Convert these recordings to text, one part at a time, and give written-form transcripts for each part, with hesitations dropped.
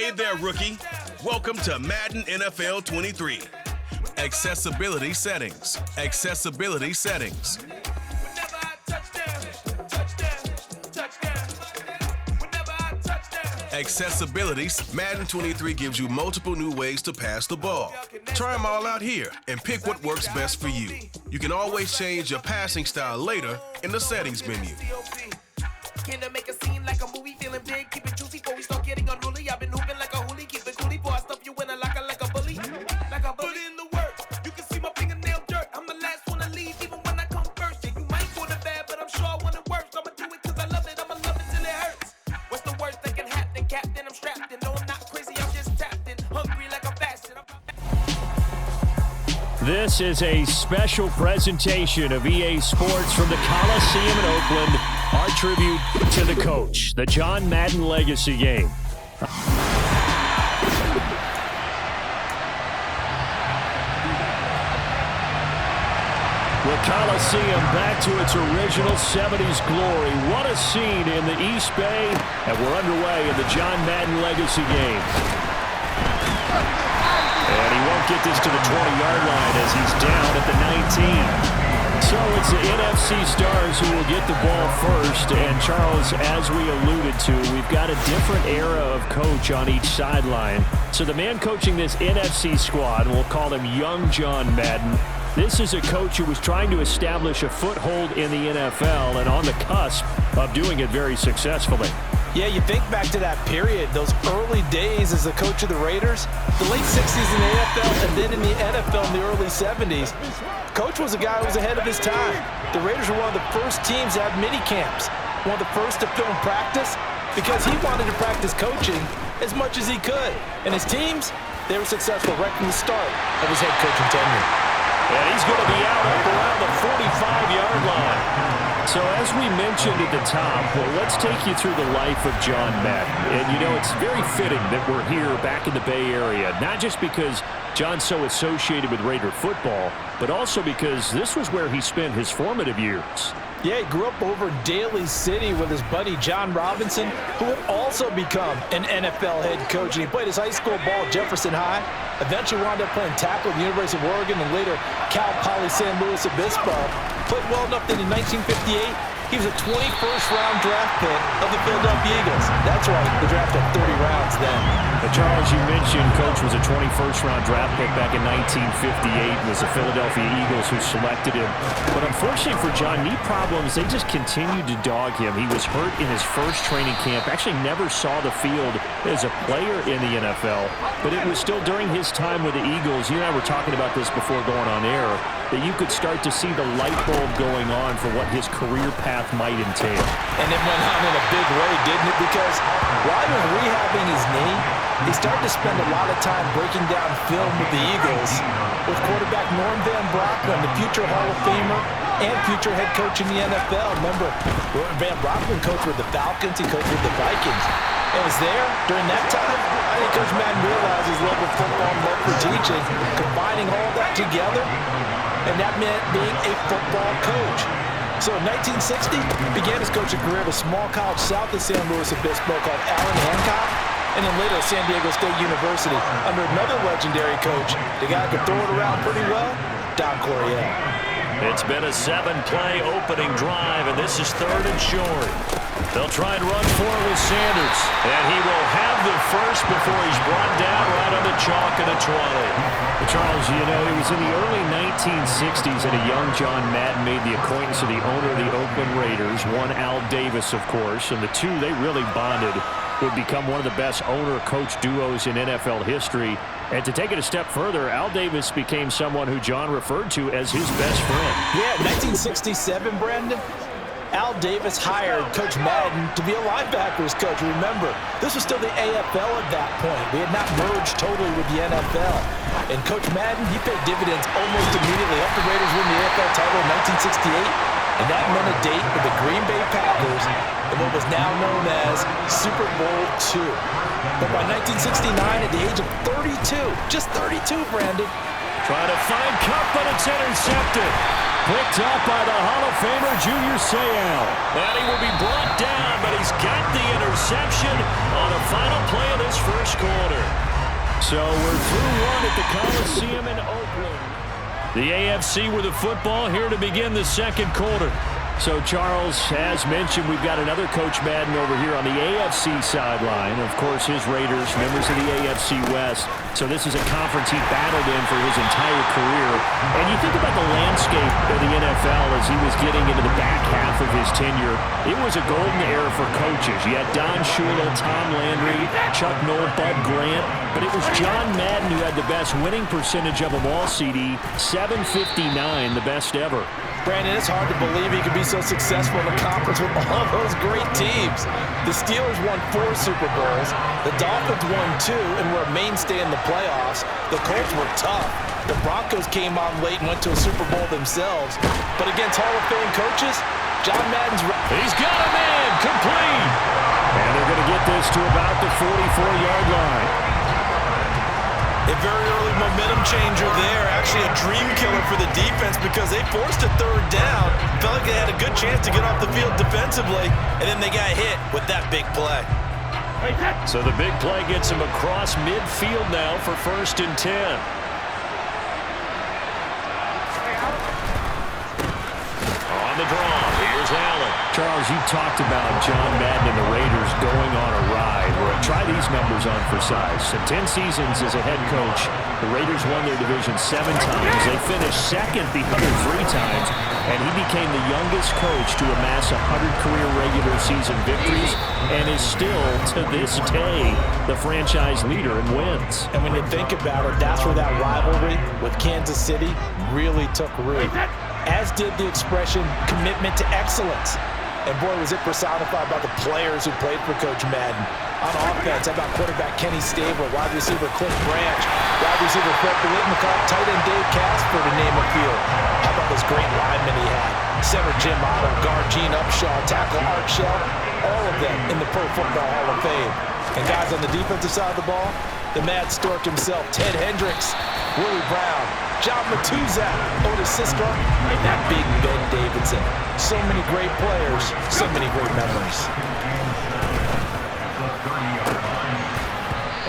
Hey there, rookie. Welcome to Madden NFL 23. Accessibility settings. Accessibility settings. Accessibility. Madden 23 gives you multiple new ways to pass the ball. Try them all out here and pick what works best for you. You can always change your passing style later in the settings menu. Can I make a scene like a movie, feeling big, keep it juicy before we start getting unruly. I've been hooping like a hoolie, keep it coolie, boy, I stuff you in a locker like a bully. Like a bully in the work, you can see my fingernail dirt. I'm the last one to leave, even when I come first. Yeah, you might want it bad, but I'm sure I want it worse. I'ma do it cause I love it, I'ma love it till it hurts. What's the worst that can happen, Captain? I'm strapped in, no I'm not crazy, I'm just tapped in. Hungry like a bastard. This is a special presentation of EA Sports from the Coliseum in Oakland. Our tribute to the coach, the John Madden Legacy Game. The Coliseum back to its original 70s glory. What a scene in the East Bay, and we're underway in the John Madden Legacy Game. And he won't get this to the 20-yard line as he's down at the 19. So it's the NFC stars who will get the ball first. And, Charles, as we alluded to, we've got a different era of coach on each sideline. So the man coaching this NFC squad, we'll call him Young John Madden, this is a coach who was trying to establish a foothold in the NFL and on the cusp of doing it very successfully. Yeah, you think back to that period, those early days as the coach of the Raiders, the late 60s in the AFL, and then in the NFL in the early 70s. Coach was a guy who was ahead of his time. The Raiders were one of the first teams to have mini camps, one of the first to film practice, because he wanted to practice coaching as much as he could. And his teams, they were successful right from the start of his head coaching tenure. And he's going to be out around the 45-yard line. So as we mentioned at the top, well, let's take you through the life of John Madden. And, you know, it's very fitting that we're here back in the Bay Area, not just because John's so associated with Raider football, but also because this was where he spent his formative years. Yeah, he grew up over in Daly City with his buddy John Robinson, who would also become an NFL head coach. And he played his high school ball at Jefferson High, eventually wound up playing tackle at the University of Oregon, and later Cal Poly San Luis Obispo. Played well enough that in 1958, he was a 21st round draft pick of the Philadelphia Eagles. That's right, the draft had 30 rounds then. But Charles, you mentioned Coach was a 21st round draft pick back in 1958. It was the Philadelphia Eagles who selected him. But unfortunately for John, knee problems, they just continued to dog him. He was hurt in his first training camp, actually never saw the field as a player in the NFL. But it was still during his time with the Eagles, you and I were talking about this before going on air, that you could start to see the light bulb going on for what his career path might entail. And it went on in a big way, didn't it? Because while he was rehabbing his knee, he started to spend a lot of time breaking down film with the Eagles, with quarterback Norm Van Brocklin, the future Hall of Famer and future head coach in the NFL. Remember, Norm Van Brocklin coached with the Falcons, he coached with the Vikings. And was there during that time. I think Coach Madden realized his love of football and love for teaching, combining all that together, and that meant being a football coach. So in 1960, he began his coaching career at a small college south of San Luis Obispo called Allen Hancock, and then later at San Diego State University under another legendary coach, the guy who could throw it around pretty well, Don Coryell. It's been a 7-play opening drive, and this is 3rd and short. They'll try and run for it with Sanders, and he will have the first before he's brought down right on the chalk at the 20. Charles, you know, it was in the early 1960s that a young John Madden made the acquaintance of the owner of the Oakland Raiders, one Al Davis, of course, and the two, they really bonded, would become one of the best owner-coach duos in NFL history. And to take it a step further, Al Davis became someone who John referred to as his best friend. Yeah, 1967, Brandon. Al Davis hired Coach Madden to be a linebackers coach. Remember, this was still the AFL at that point. We had not merged totally with the NFL. And Coach Madden, he paid dividends almost immediately. After the Raiders win the AFL title in 1968, and that meant a date with the Green Bay Packers in what was now known as Super Bowl II. But by 1969, at the age of 32, just 32, Brandon. Trying to find Cup, but it's intercepted. Picked up by the Hall of Famer, Junior Seau. And he will be brought down, but he's got the interception. interception on the final play of this first quarter. So we're through one at the Coliseum in Oakland. The AFC with the football here to begin the second quarter. So, Charles, as mentioned, we've got another Coach Madden over here on the AFC sideline. Of course, his Raiders, members of the AFC West. So this is a conference he battled in for his entire career. And you think about the landscape of the NFL as he was getting into the back half of his tenure. It was a golden era for coaches. You had Don Shula, Tom Landry, Chuck Noll, Bud Grant. But it was John Madden who had the best winning percentage of them all, CD. 759, the best ever. Brandon, it's hard to believe he could be so successful in the conference with all those great teams. The Steelers won 4 Super Bowls. The Dolphins won 2 and were a mainstay in the playoffs. The Colts were tough. The Broncos came on late and went to a Super Bowl themselves. But against Hall of Fame coaches, John Madden's... He's got a man, complete. And they're going to get this to about the 44-yard line. A very early momentum changer there. Actually a dream killer for the defense because they forced a third down. Felt like they had a good chance to get off the field defensively, and then they got hit with that big play. So the big play gets him across midfield now for 1st and 10. On the draw, here's Allen. Charles, you talked about John Madden and the Raiders going on a ride. Well, try these numbers on for size. So 10 seasons as a head coach, the Raiders won their division 7 times. They finished second the other 3 times, and he became the youngest coach to amass 100 career regular season victories and is still, to this day, the franchise leader in wins. And when you think about it, that's where that rivalry with Kansas City really took root. As did the expression, commitment to excellence. And boy, was it personified by the players who played for Coach Madden. On offense, how about quarterback Kenny Stabler, wide receiver Cliff Branch, wide receiver Fred Biletnikoff, tight end Dave Casper, to name a few. How about those great linemen he had? Center Jim Otto, guard Gene Upshaw, tackle Art Shell, all of them in the Pro Football Hall of Fame. And guys on the defensive side of the ball, the Mad Stork himself, Ted Hendricks, Willie Brown, John Matuzak, Otis Sisko, and that big Ben Davidson. So many great players, so many great memories.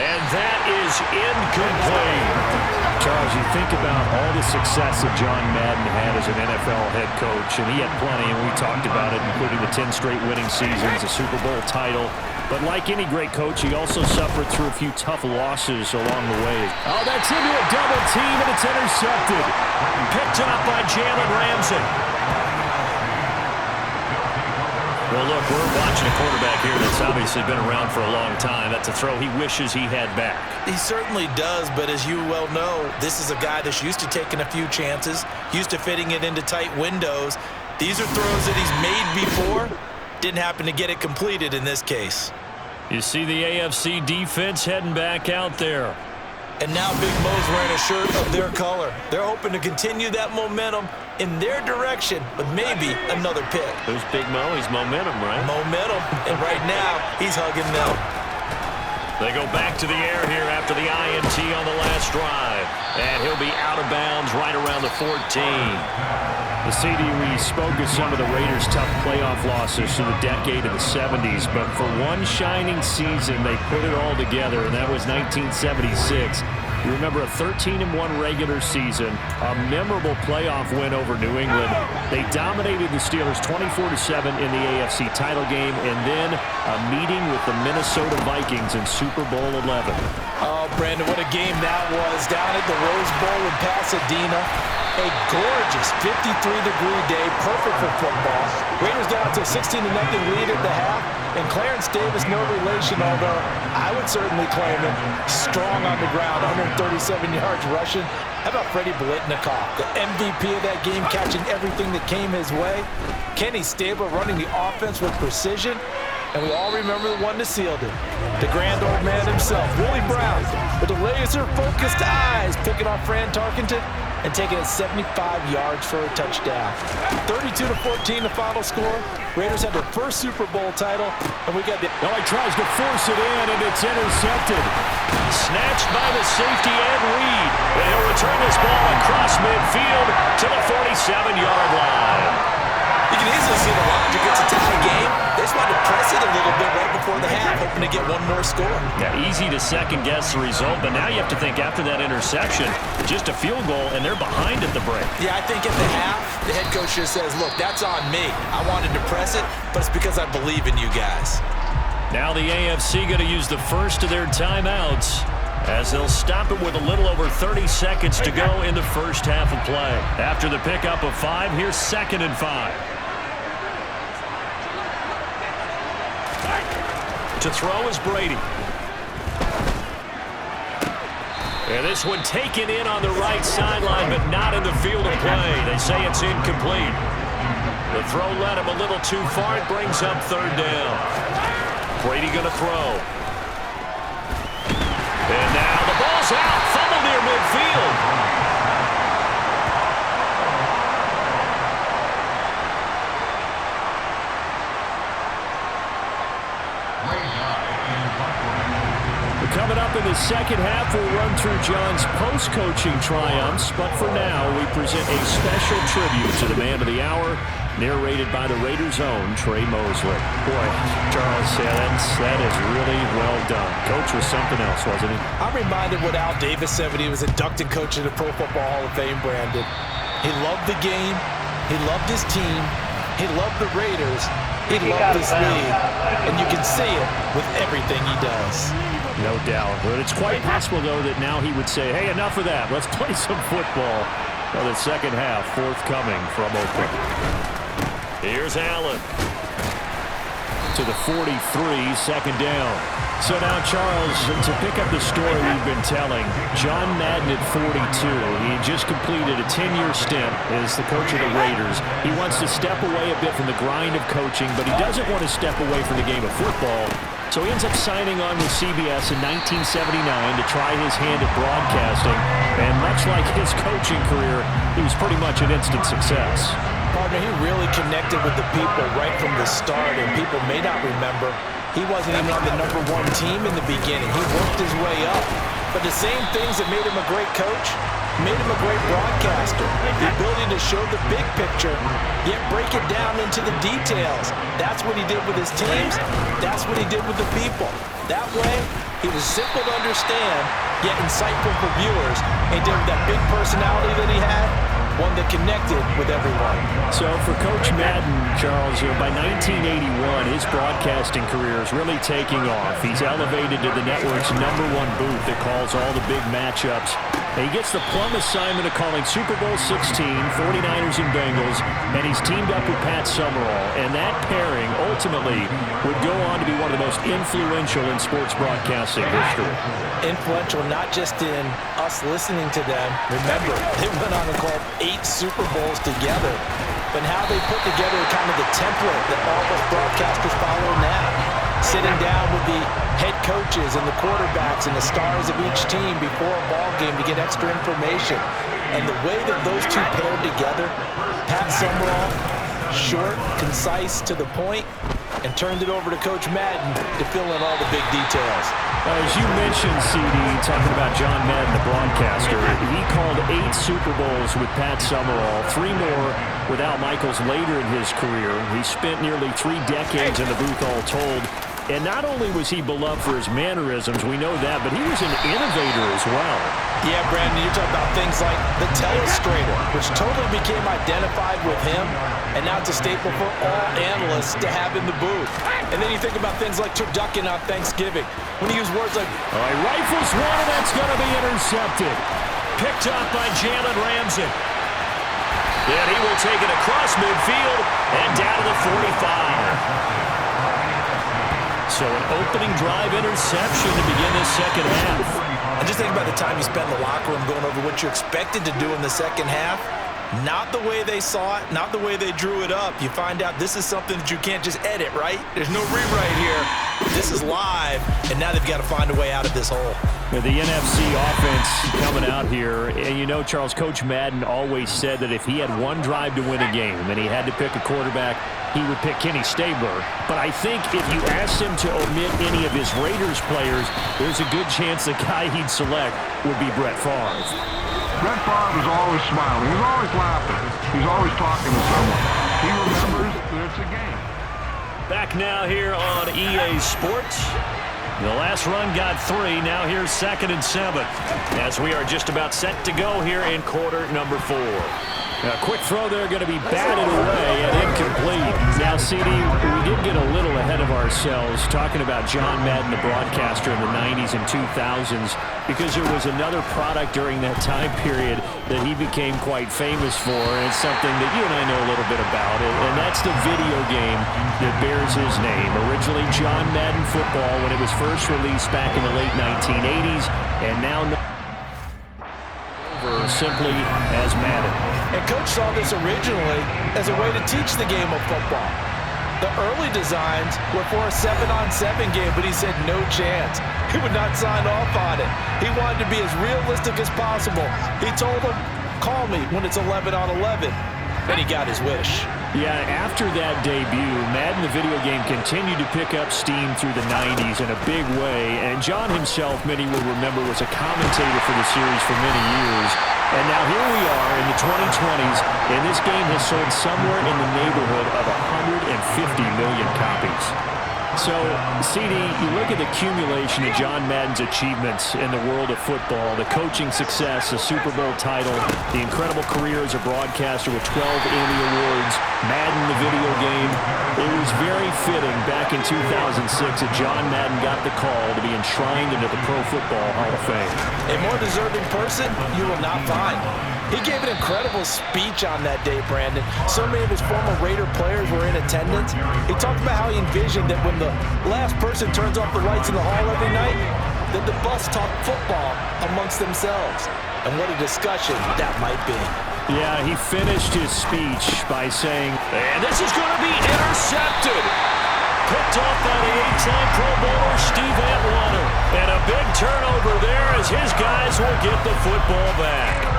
And that is incomplete. Charles, you think about all the success that John Madden had as an NFL head coach, and he had plenty, and we talked about it, including the 10 straight winning seasons, a Super Bowl title. But like any great coach, he also suffered through a few tough losses along the way. Oh, that's into a double team, and it's intercepted. Picked up by Jalen Ramsey. Well, look, we're watching a quarterback here that's obviously been around for a long time. That's a throw he wishes he had back. He certainly does, but as you well know, this is a guy that's used to taking a few chances, used to fitting it into tight windows. These are throws that he's made before. Didn't happen to get it completed in this case. You see the AFC defense heading back out there. And now Big Mo's wearing a shirt of their color. They're hoping to continue that momentum in their direction with maybe another pick. Who's Big Mo? He's momentum, right? Momentum. And right now, he's hugging them. They go back to the air here after the INT on the last drive. And he'll be out of bounds right around the 14. The CD, we spoke of some of the Raiders' tough playoff losses through the decade of the 70s, but for one shining season, they put it all together, and that was 1976. You remember a 13-1 regular season, a memorable playoff win over New England. They dominated the Steelers 24-7 in the AFC title game, and then a meeting with the Minnesota Vikings in Super Bowl 11. Oh, Brandon, what a game that was down at the Rose Bowl in Pasadena. A gorgeous 53-degree day, perfect for football. Raiders got out to a 16-0 lead at the half, and Clarence Davis, no relation, although I would certainly claim him, strong on the ground, 137 yards rushing. How about Freddie Biletnikoff, the MVP of that game, catching everything that came his way? Kenny Stabler running the offense with precision, and we all remember the one that sealed it. The grand old man himself, Willie Brown, with the laser-focused eyes, picking off Fran Tarkenton and taking it 75 yards for a touchdown. 32-14 the final score. Raiders had their first Super Bowl title, and we got the... Now he tries to force it in, and it's intercepted. Snatched by the safety Ed Reed. And he'll return this ball across midfield to the 47-yard line. You can easily see the logic. It's a tie game. They just want to press it a little bit right before the half, hoping to get one more score. Yeah, easy to second-guess the result, but now you have to think after that interception, just a field goal, and they're behind at the break. Yeah, I think at the half, the head coach just says, look, that's on me. I wanted to press it, but it's because I believe in you guys. Now the AFC going to use the first of their timeouts as they'll stop it with a little over 30 seconds to go in the first half of play. After the pickup of 5, here's 2nd and 5. To throw is Brady. And this one taken in on the right sideline, but not in the field of play. They say it's incomplete. The throw led him a little too far. It brings up 3rd down. Brady going to throw. And now the ball's out. Fumble near midfield. Coming up in the second half, we'll run through John's post-coaching triumphs. But for now, we present a special tribute to the man of the hour, narrated by the Raiders' own Trey Mosley. Boy, Charles, that is really well done. Coach was something else, wasn't he? I'm reminded what Al Davis said when he was inducted coach of the Pro Football Hall of Fame, Brandon. He loved the game. He loved his team. He loved the Raiders. He loved this league. And you can see it with everything he does. No doubt. But it's quite possible, though, that now he would say, hey, enough of that. Let's play some football. Well, the second half forthcoming from Oakland. Here's Allen. To the 43, 2nd down. So now, Charles, to pick up the story we've been telling, John Madden at 42, he just completed a 10-year stint as the coach of the Raiders. He wants to step away a bit from the grind of coaching, but he doesn't want to step away from the game of football. So he ends up signing on with CBS in 1979 to try his hand at broadcasting. And much like his coaching career, he was pretty much an instant success. Partner, he really connected with the people right from the start, and people may not remember, he wasn't even on the #1 team in the beginning. He worked his way up. But the same things that made him a great coach made him a great broadcaster. The ability to show the big picture, yet break it down into the details. That's what he did with his teams. That's what he did with the people. That way, he was simple to understand, yet insightful for viewers. And he did with that big personality that he had, one that connected with everyone. So for Coach Madden, Charles, by 1981, his broadcasting career is really taking off. He's elevated to the network's #1 booth that calls all the big matchups. And he gets the plum assignment of calling Super Bowl 16, 49ers and Bengals, and he's teamed up with Pat Summerall. And that pairing ultimately would go on to be one of the most influential in sports broadcasting history. Influential not just in us listening to them. Remember, they went on and called 8 Super Bowls together. But how they put together kind of the template that all of us broadcasters follow now. Sitting down with the head coaches and the quarterbacks and the stars of each team before a ball game to get extra information. And the way that those two paired together, Pat Summerall, short, concise, to the point, and turned it over to Coach Madden to fill in all the big details. As you mentioned, CD, talking about John Madden, the broadcaster, he called 8 Super Bowls with Pat Summerall, 3 more with Al Michaels later in his career. He spent nearly 3 decades in the booth all told. And not only was he beloved for his mannerisms, we know that, but he was an innovator as well. Yeah, Brandon, you're talking about things like the telestrator, which totally became identified with him, and now it's a staple for all analysts to have in the booth. And then you think about things like turducken on Thanksgiving, when he used words like, all right, rifles one, and that's going to be intercepted. Picked up by Jalen Ramsey. Then he will take it across midfield and down to the 45. So an opening drive interception to begin this second half. And just think about the time you spent in the locker room going over what you expected to do in the second half. Not the way they saw it, not the way they drew it up. You find out this is something that you can't just edit, right? There's no rewrite here. This is live, and now they've got to find a way out of this hole. With the NFC offense coming out here, and you know, Charles, Coach Madden always said that if he had one drive to win a game and he had to pick a quarterback, he would pick Kenny Stabler. But I think if you asked him to omit any of his Raiders players, there's a good chance the guy he'd select would be Brett Favre. Brett Favre is always smiling. He's always laughing. He's always talking to someone. He remembers that it's a game. Back now here on EA Sports. The last run got 3. Now here's 2nd and 7 as we are just about set to go here in quarter number 4. A quick throw there, going to be batted away and incomplete. Now, CD, we did get a little ahead of ourselves talking about John Madden, the broadcaster in the 90s and 2000s, because there was another product during that time period that he became quite famous for, and it's something that you and I know a little bit about, and that's the video game that bears his name. Originally John Madden Football when it was first released back in the late 1980s, and now simply as Madden. And Coach saw this originally as a way to teach the game of football. The early designs were for a 7-on-7 game, but he said no chance. He would not sign off on it. He wanted to be as realistic as possible. He told them, call me when it's 11-on-11. And he got his wish. Yeah, after that debut, Madden the video game continued to pick up steam through the 90s in a big way, and John himself, many will remember, was a commentator for the series for many years. And now here we are in the 2020s, and this game has sold somewhere in the neighborhood of 150 million copies. So, CD, you look at the accumulation of John Madden's achievements in the world of football, the coaching success, the Super Bowl title, the incredible career as a broadcaster with 12 Emmy Awards, Madden the video game. It was very fitting back in 2006 that John Madden got the call to be enshrined into the Pro Football Hall of Fame. A more deserving person you will not find. He gave an incredible speech on that day, Brandon. So many of his former Raider players were in attendance. He talked about how he envisioned that when the last person turns off the lights in the hall every night, that the bus talk football amongst themselves. And what a discussion that might be. Yeah, he finished his speech by saying, and this is going to be intercepted. Picked off by the 8-time Pro Bowler Steve Atwater. And a big turnover there as his guys will get the football back.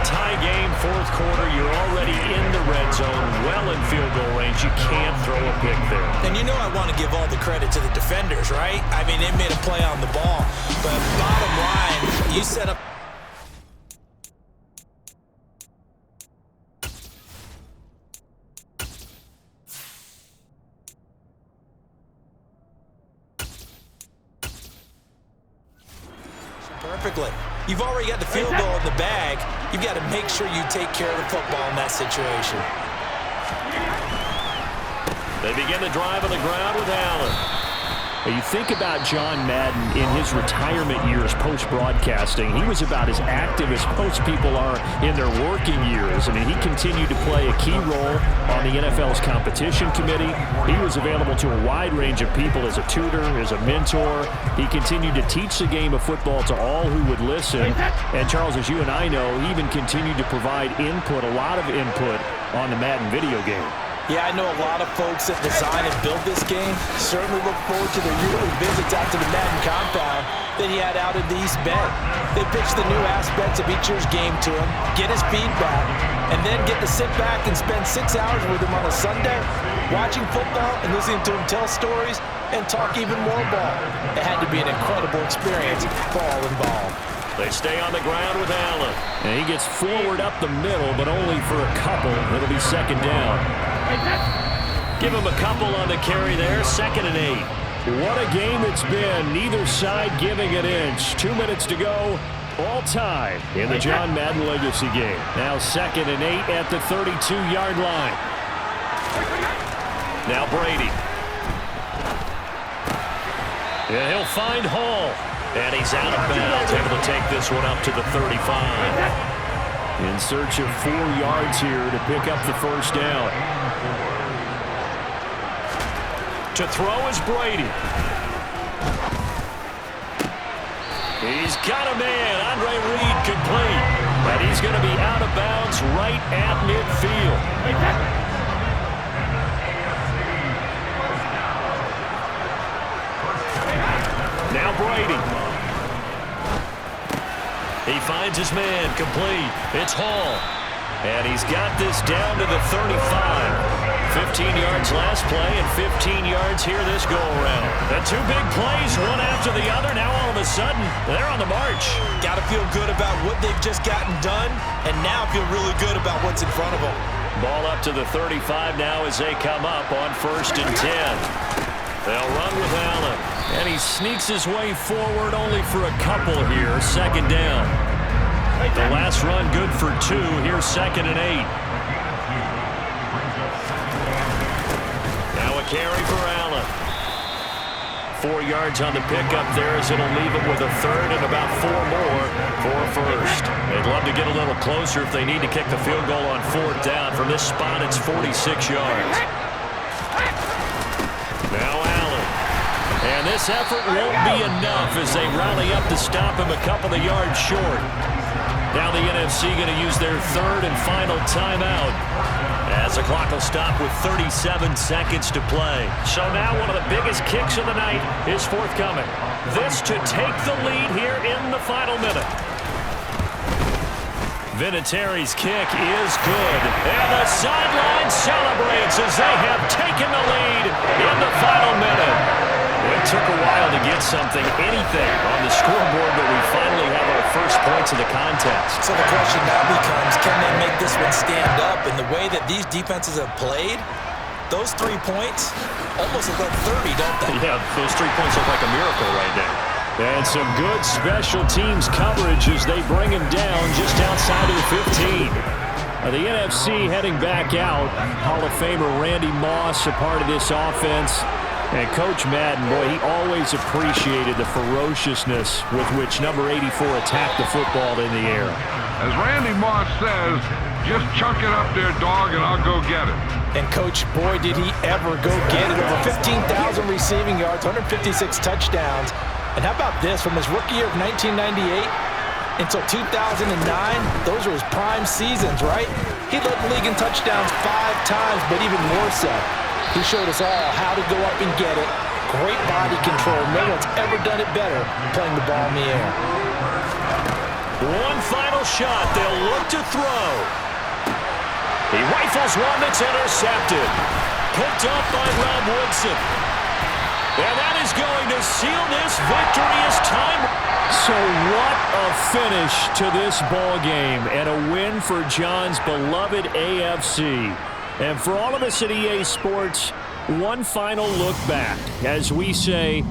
Tie game, 4th quarter. You're already in the red zone, well in field goal range. You can't throw a pick there. And you know I want to give all the credit to the defenders, right? I mean, they made a play on the ball. But bottom line, you set up... perfectly. You've already got the field goal in the bag. You've got to make sure you take care of the football in that situation. They begin the drive on the ground with Allen. You think about John Madden in his retirement years post-broadcasting. He was about as active as most people are in their working years. I mean, he continued to play a key role on the NFL's competition committee. He was available to a wide range of people as a tutor, as a mentor. He continued to teach the game of football to all who would listen. And Charles, as you and I know, he even continued to provide input, a lot of input on the Madden video game. Yeah, I know a lot of folks that design and build this game certainly look forward to their yearly visits out to the Madden compound that he had out in the East Bend. They pitch the new aspects of each year's game to him, get his feedback, and then get to sit back and spend 6 hours with him on a Sunday, watching football and listening to him tell stories and talk even more ball. It had to be an incredible experience for all involved. They stay on the ground with Allen. And he gets forward up the middle, but only for a couple. It'll be 2nd down. Give him a couple on the carry there, 2nd and 8. What a game it's been. Neither side giving an inch. 2 minutes to go. All tied in the John Madden Legacy game. Now 2nd and 8 at the 32-yard line. Now Brady. And he'll find Hall. And he's out of bounds, able to take this one up to the 35. In search of 4 yards here to pick up the 1st down. To throw is Brady. He's got a man, Andre Reed, complete. And he's going to be out of bounds right at midfield. Now Brady. He finds his man, complete. It's Hall. And he's got this down to the 35. 15 yards last play and 15 yards here this go-around. The 2 big plays, one after the other. Now all of a sudden, they're on the march. Got to feel good about what they've just gotten done, and now feel really good about what's in front of them. Ball up to the 35 now as they come up on 1st and 10. They'll run with Allen. And he sneaks his way forward only for a couple here. 2nd down. The last run good for 2. Here's 2nd and 8. Now a carry for Allen. 4 yards on the pickup there as it'll leave him with a 3rd and about 4 more for 1st. They'd love to get a little closer if they need to kick the field goal on 4th down. From this spot, it's 46 yards. Now Allen. And this effort won't be enough as they rally up to stop him a couple of yards short. Now the NFC going to use their 3rd and final timeout as the clock will stop with 37 seconds to play. So now one of the biggest kicks of the night is forthcoming. This to take the lead here in the final minute. Vinatieri's kick is good. And the sideline celebrates as they have taken the lead in the final minute. It took a while to get anything on the scoreboard, but we finally have our first points of the contest. So the question now becomes, can they make this one stand up? And the way that these defenses have played, those 3 points almost look like 30, don't they? Yeah, those 3 points look like a miracle right now. And some good special teams coverage as they bring him down just outside of the 15. The NFC heading back out. Hall of Famer Randy Moss a part of this offense. And Coach Madden, boy, he always appreciated the ferociousness with which number 84 attacked the football in the air. As Randy Moss says, just chunk it up there, dog, and I'll go get it. And, Coach, boy, did he ever go get it. Over 15,000 receiving yards, 156 touchdowns. And how about this? From his rookie year of 1998 until 2009, those were his prime seasons, right? He led the league in touchdowns 5 times, but even more so, he showed us all how to go up and get it. Great body control. No one's ever done it better playing the ball in the air. One final shot. They'll look to throw. He rifles one that's intercepted. Picked up by Rob Woodson. And that is going to seal this victory as time. So what a finish to this ball game and a win for John's beloved AFC. And for all of us at EA Sports, one final look back as we say,